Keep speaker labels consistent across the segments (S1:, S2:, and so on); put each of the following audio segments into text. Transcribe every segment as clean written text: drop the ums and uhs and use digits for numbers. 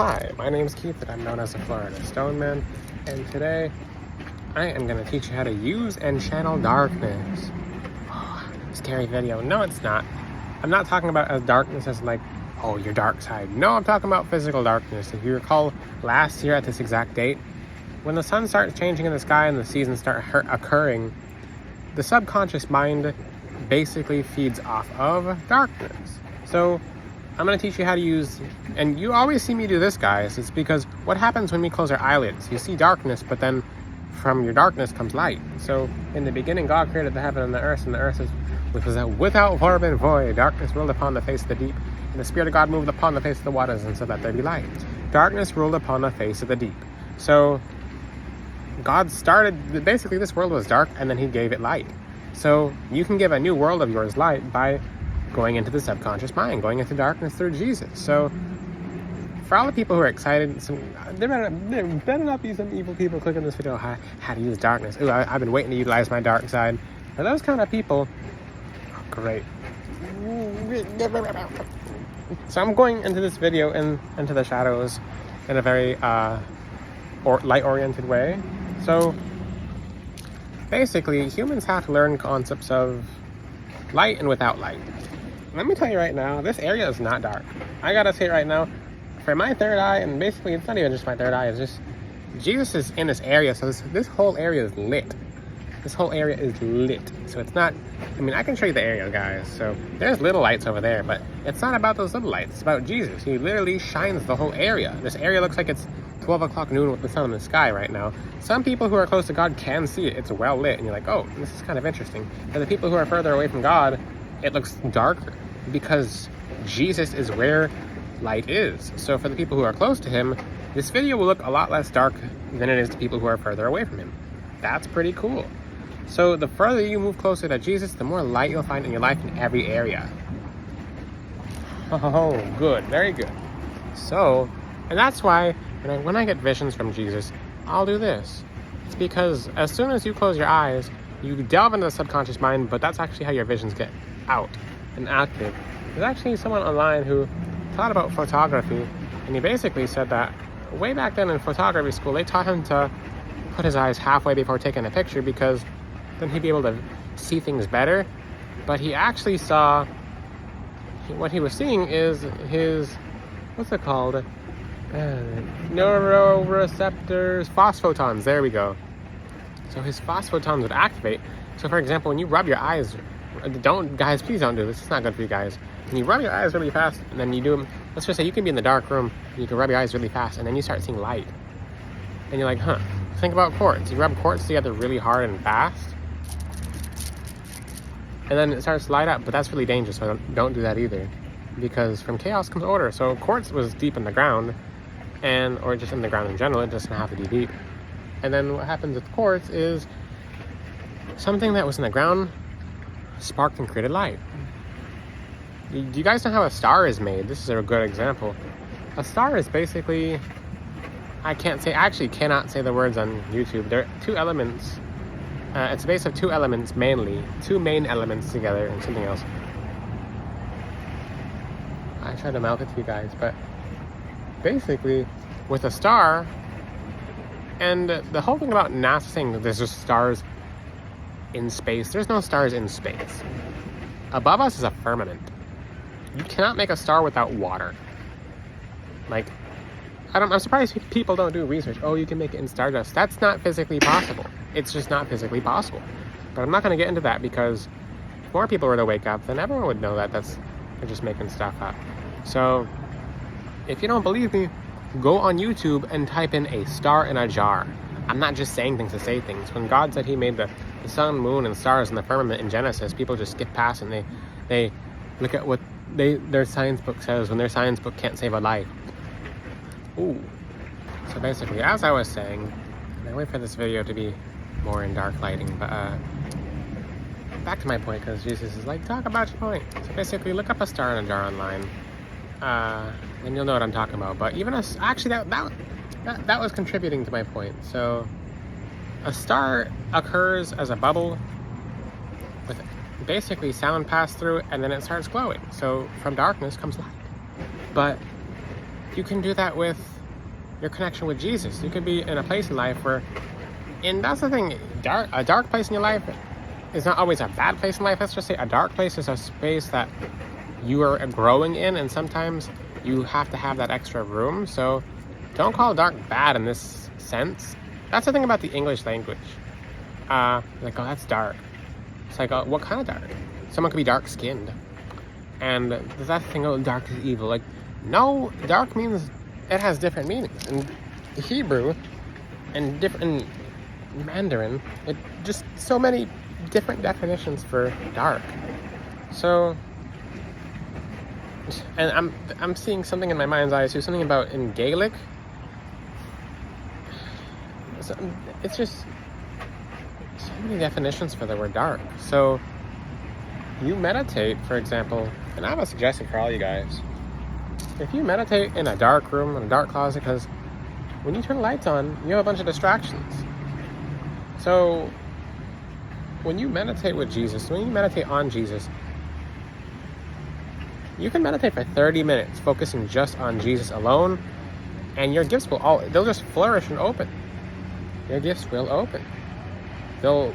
S1: Hi, my name is Keith and I'm known as the Florida Stoneman, and today I am going to teach you how to use and channel darkness. Scary video. No, it's not. I'm not talking about as darkness as like, oh, your dark side. No, I'm talking about physical darkness. If you recall last year at this exact date, when the sun starts changing in the sky and the seasons start occurring, the subconscious mind basically feeds off of darkness. So I'm going to teach you how to use, and you always see me do this, guys. It's because what happens when we close our eyelids? You see darkness, but then from your darkness comes light. So in the beginning, God created the heaven and the earth was without form and void. Darkness ruled upon the face of the deep, and the Spirit of God moved upon the face of the waters, and said that there be light. Darkness ruled upon the face of the deep. So God started, basically this world was dark, and then he gave it light. So you can give a new world of yours light by going into the subconscious mind, going into darkness through Jesus. So for all the people who are excited, there better not be some evil people clicking this video, how to use darkness. Ooh, I've been waiting to utilize my dark side. For those kind of people, oh, great. So I'm going into this video into the shadows in a very light-oriented way. So basically, humans have to learn concepts of light and without light. Let me tell you right now, this area is not dark. I gotta say it right now, for my third eye, and basically it's not even just my third eye, it's just Jesus is in this area, so this whole area is lit. This whole area is lit. So it's not, I mean, I can show you the area, guys. So there's little lights over there, but it's not about those little lights. It's about Jesus. He literally shines the whole area. This area looks like it's 12 o'clock noon with the sun in the sky right now. Some people who are close to God can see it. It's well lit, and you're like, oh, this is kind of interesting. But the people who are further away from God, it looks darker because Jesus is where light is. So for the people who are close to him, this video will look a lot less dark than it is to people who are further away from him. That's pretty cool. So the further you move closer to Jesus, the more light you'll find in your life in every area. Oh, good. Very good. So, and that's why when I get visions from Jesus, I'll do this. It's because as soon as you close your eyes, you delve into the subconscious mind, but that's actually how your visions get out and active. There's actually someone online who taught about photography, and he basically said that way back then in photography school, they taught him to put his eyes halfway before taking a picture because then he'd be able to see things better. But he actually saw, what he was seeing is his, what's it called? Neuroreceptors, phosphotons, there we go. So his phosphotons would activate. So for example, when you rub your eyes, guys, please don't do this, it's not good for you guys. When you rub your eyes really fast, and then you do them, let's just say you can be in the dark room, you can rub your eyes really fast, and then you start seeing light. And you're like, huh, think about quartz. You rub quartz together really hard and fast, and then it starts to light up, but that's really dangerous, so don't do that either. Because from chaos comes order. So quartz was deep in the ground, or just in the ground in general, it doesn't have to be deep. And then what happens with quartz is something that was in the ground sparked and created light. Do you guys know how a star is made? This is a good example. A star is basically, I actually cannot say the words on YouTube. There are two elements. It's a base of two elements mainly. Two main elements together and something else. I tried to mouth it to you guys, but basically with a star, and the whole thing about NASA saying that there's just stars in space, there's no stars in space. Above us is a firmament. You cannot make a star without water. Like, I'm surprised people don't do research. Oh, you can make it in stardust. That's not physically possible. It's just not physically possible. But I'm not going to get into that because if more people were to wake up, then everyone would know that they're just making stuff up. So if you don't believe me, go on YouTube and type in a star in a jar. I'm not just saying things to say things. When God said he made the sun, moon, and stars in the firmament in Genesis, people just skip past and they look at what their science book says when their science book can't save a life. Ooh. So basically, as I was saying, and I wait for this video to be more in dark lighting, but back to my point, because Jesus is like, talk about your point. So basically, look up a star in a jar online, and you'll know what I'm talking about. But even actually, that was contributing to my point. So a star occurs as a bubble with basically sound pass through it, and then it starts glowing. So from darkness comes light. But you can do that with your connection with Jesus. You could be in a place in life where, and that's the thing, a dark place in your life is not always a bad place in life. Let's just say a dark place is a space that you are growing in, and sometimes you have to have that extra room. So don't call dark bad in this sense. That's the thing about the English language. Like, oh, that's dark. It's like, oh, what kind of dark? Someone could be dark-skinned. And there's that thing, oh, dark is evil. Like, no, dark means, it has different meanings. In Hebrew and different in Mandarin, it just so many different definitions for dark. So, and I'm seeing something in my mind's eye too, something about in Gaelic. So it's just so many definitions for the word dark. So you meditate, for example, and I have a suggestion for all you guys. If you meditate in a dark room, in a dark closet, because when you turn the lights on, you have a bunch of distractions. So when you meditate with Jesus, when you meditate on Jesus, you can meditate for 30 minutes, focusing just on Jesus alone, and your gifts they'll just flourish and open. Your gifts will open. They'll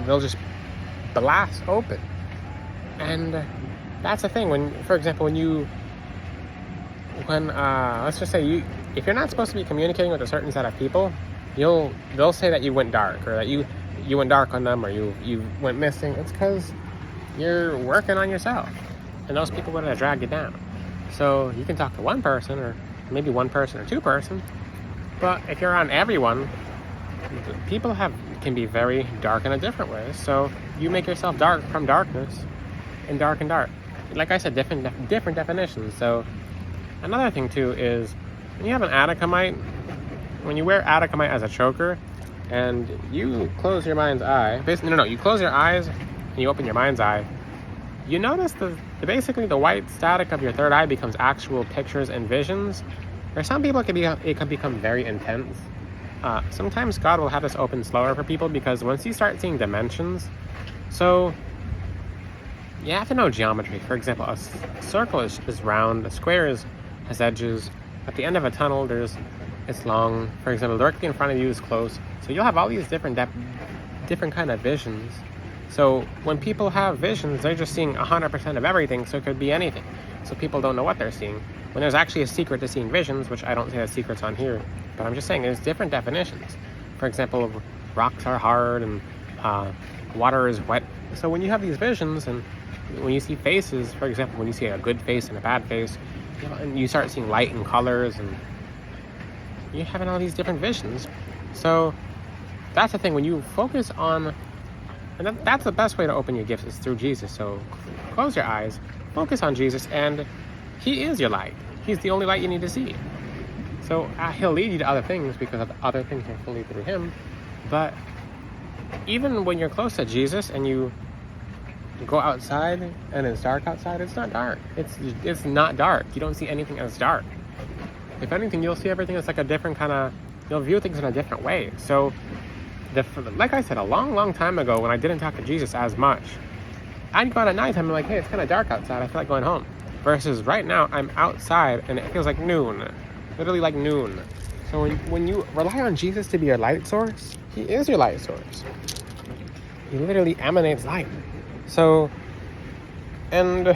S1: just blast open. And that's the thing, for example, let's just say if you're not supposed to be communicating with a certain set of people, they'll say that you went dark, or that you went dark on them, or you went missing. It's because you're working on yourself, and those people would have dragged you down. So you can talk to one person, or maybe one person or two person, but if you're on everyone, people can be very dark in a different way. So you make yourself dark from darkness, and dark and dark. Like I said, different definitions. So another thing too is when you have an Atacamite, when you wear Atacamite as a choker, and you close your mind's eye, you close your eyes and you open your mind's eye, you notice basically the white static of your third eye becomes actual pictures and visions. For some people, it can become very intense. Sometimes God will have this open slower for people, because once you start seeing dimensions, so you have to know geometry. For example, a circle is round, a square has edges. At the end of a tunnel, it's long. For example, directly in front of you is close. So you'll have all these different kind of visions. So when people have visions, they're just seeing 100% of everything, so it could be anything. So people don't know what they're seeing. When there's actually a secret to seeing visions, which I don't say the secret's on here, but I'm just saying there's different definitions. For example, rocks are hard and water is wet. So when you have these visions, and when you see faces, for example, when you see a good face and a bad face, and you start seeing light and colors, and you're having all these different visions. So that's the thing, when you focus on, and that's the best way to open your gifts, is through Jesus. So close your eyes, focus on Jesus, and He is your light. He's the only light you need to see. So He'll lead you to other things, because other things are fully through Him. But even when you're close to Jesus and you go outside and it's dark outside, it's not dark. It's not dark. You don't see anything as dark. If anything, you'll see everything as like a different kind of, you'll view things in a different way. So like I said, a long time ago, when I didn't talk to Jesus as much, I'd go out at night time and like, hey, it's kind of dark outside, I feel like going home. Versus right now, I'm outside and it feels like noon. Literally like noon. So when you rely on Jesus to be your light source, He is your light source. He literally emanates light. So, and I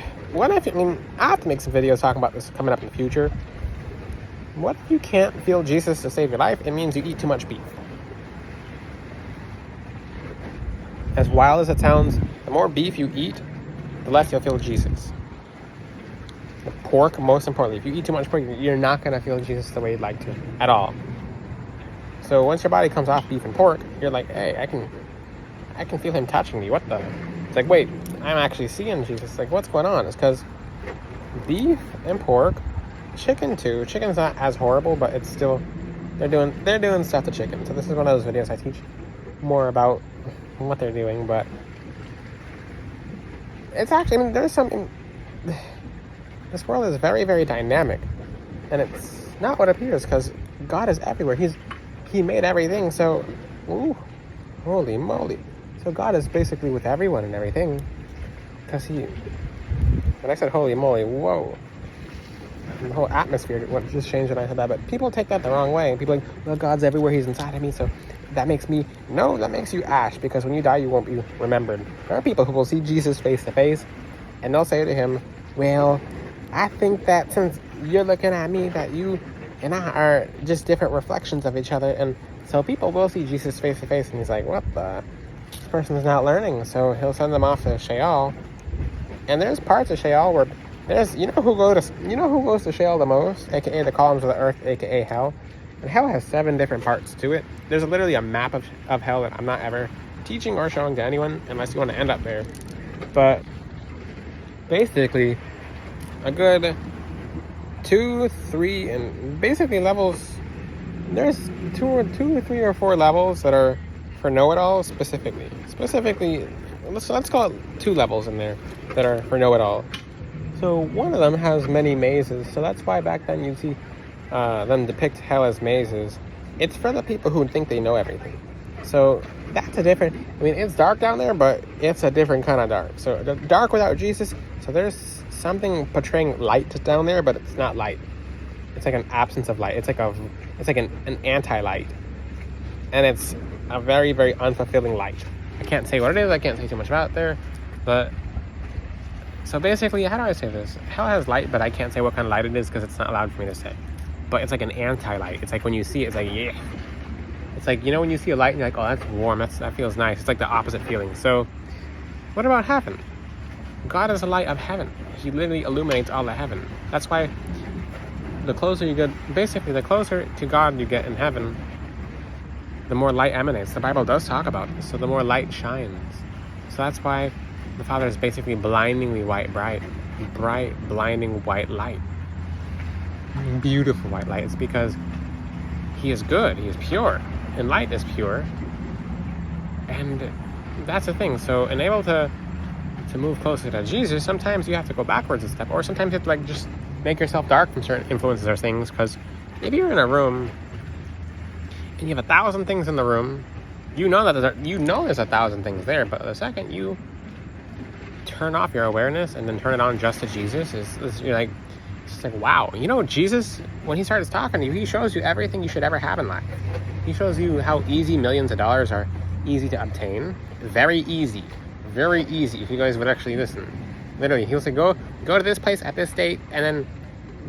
S1: have to make some videos talking about this coming up in the future. What if you can't feel Jesus to save your life? It means you eat too much beef. As wild as it sounds, the more beef you eat, the less you'll feel Jesus. The pork, most importantly. If you eat too much pork, you're not going to feel Jesus the way you'd like to, at all. So once your body comes off beef and pork, you're like, hey, I can feel Him touching me. What the? It's like, wait, I'm actually seeing Jesus. Like, what's going on? It's because beef and pork, chicken too. Chicken's not as horrible, but it's still, they're doing stuff to chicken. So this is one of those videos I teach more about what they're doing, but it's actually, there's something, this world is very, very dynamic, and it's not what it appears, because God is everywhere. He made everything, so, ooh, holy moly. So God is basically with everyone and everything, because when I said holy moly, whoa. The whole atmosphere would just change when I said that. But people take that the wrong way. People are like, well, God's everywhere. He's inside of me. So that makes me... No, that makes you ash. Because when you die, you won't be remembered. There are people who will see Jesus face to face. And they'll say to him, well, I think that since you're looking at me, that you and I are just different reflections of each other. And so people will see Jesus face to face. And he's like, what the... This person's not learning. So he'll send them off to Sheol. And there's parts of Sheol where... You know who goes to Sheol the most, aka the columns of the earth, aka hell. And hell has 7 different parts to it. There's literally a map of hell that I'm not ever teaching or showing to anyone unless you want to end up there. But basically, a good 2, 3, and basically levels. There's 2, 3, or 4 levels that are for know-it-all specifically. Let's call it 2 levels in there that are for know-it-all. So one of them has many mazes, so that's why back then you'd see them depict hell as mazes. It's for the people who think they know everything. So that's a different... I mean, it's dark down there, but it's a different kind of dark. So the dark without Jesus, so there's something portraying light down there, but it's not light. It's like an absence of light. It's like an anti-light. And it's a very, very unfulfilling light. I can't say what it is, I can't say too much about it there, but... So basically, how do I say this? Hell has light, but I can't say what kind of light it is because it's not allowed for me to say. But it's like an anti-light. It's like when you see it, it's like, yeah. It's like, you know, when you see a light and you're like, oh, that's warm. That feels nice. It's like the opposite feeling. So what about heaven? God is the light of heaven. He literally illuminates all of heaven. That's why the closer you get, basically the closer to God you get in heaven, the more light emanates. The Bible does talk about this. So the more light shines. So that's why the Father is basically blindingly bright, blinding white light. Beautiful white light. It's because he is good, he is pure, and light is pure. And that's the thing. So, in able to move closer to Jesus, sometimes you have to go backwards a step, or sometimes you have to like just make yourself dark from certain influences or things. Because if you're in a room and you have 1,000 things in the room, you know there's 1,000 things there, but the second you turn off your awareness and then turn it on just to Jesus, you're like, it's just like, wow. You know, Jesus, when he starts talking to you, he shows you everything you should ever have in life. He shows you how easy millions of dollars are easy to obtain. Very easy if you guys would actually listen. Literally, he'll say, go to this place at this date and then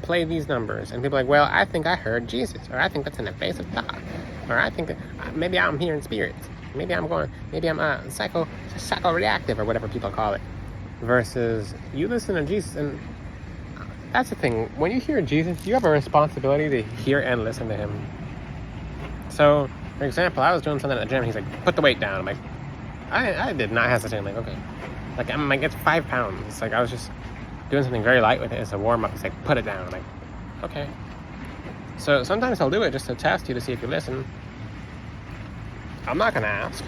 S1: play these numbers. And people are like, well, I think I heard Jesus, or I think that's in the face of God, or I think that maybe I'm hearing spirits, maybe I'm psycho-reactive, or whatever people call it. Versus you listen to Jesus, and that's the thing. When you hear Jesus, you have a responsibility to hear and listen to him. So, for example, I was doing something at the gym. He's like, put the weight down. I'm like, I did not hesitate. I'm like, okay. Like, I'm like, it's 5 pounds. It's like, I was just doing something very light with it as a warm-up. He's like, put it down. I'm like, okay. So sometimes he'll do it just to test you to see if you listen. I'm not going to ask.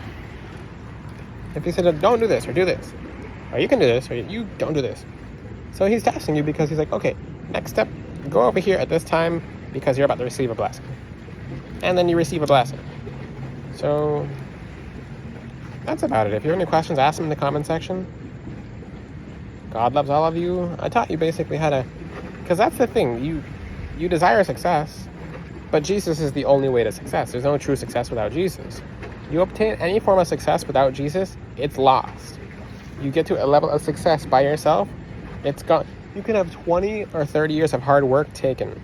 S1: If he said, don't do this or do this, or you can do this, or you don't do this. So he's testing you because he's like, okay, next step, go over here at this time because you're about to receive a blessing. And then you receive a blessing. So that's about it. If you have any questions, ask them in the comment section. God loves all of you. I taught you basically how to, because that's the thing. You desire success, but Jesus is the only way to success. There's no true success without Jesus. You obtain any form of success without Jesus, it's lost. You get to a level of success by yourself, it's gone. You can have 20 or 30 years of hard work taken.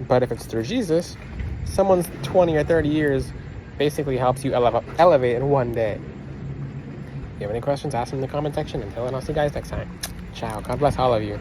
S1: But if it's through Jesus, someone's 20 or 30 years basically helps you elevate in one day. If you have any questions, ask them in the comment section. Until then, I'll see you guys next time. Ciao. God bless all of you.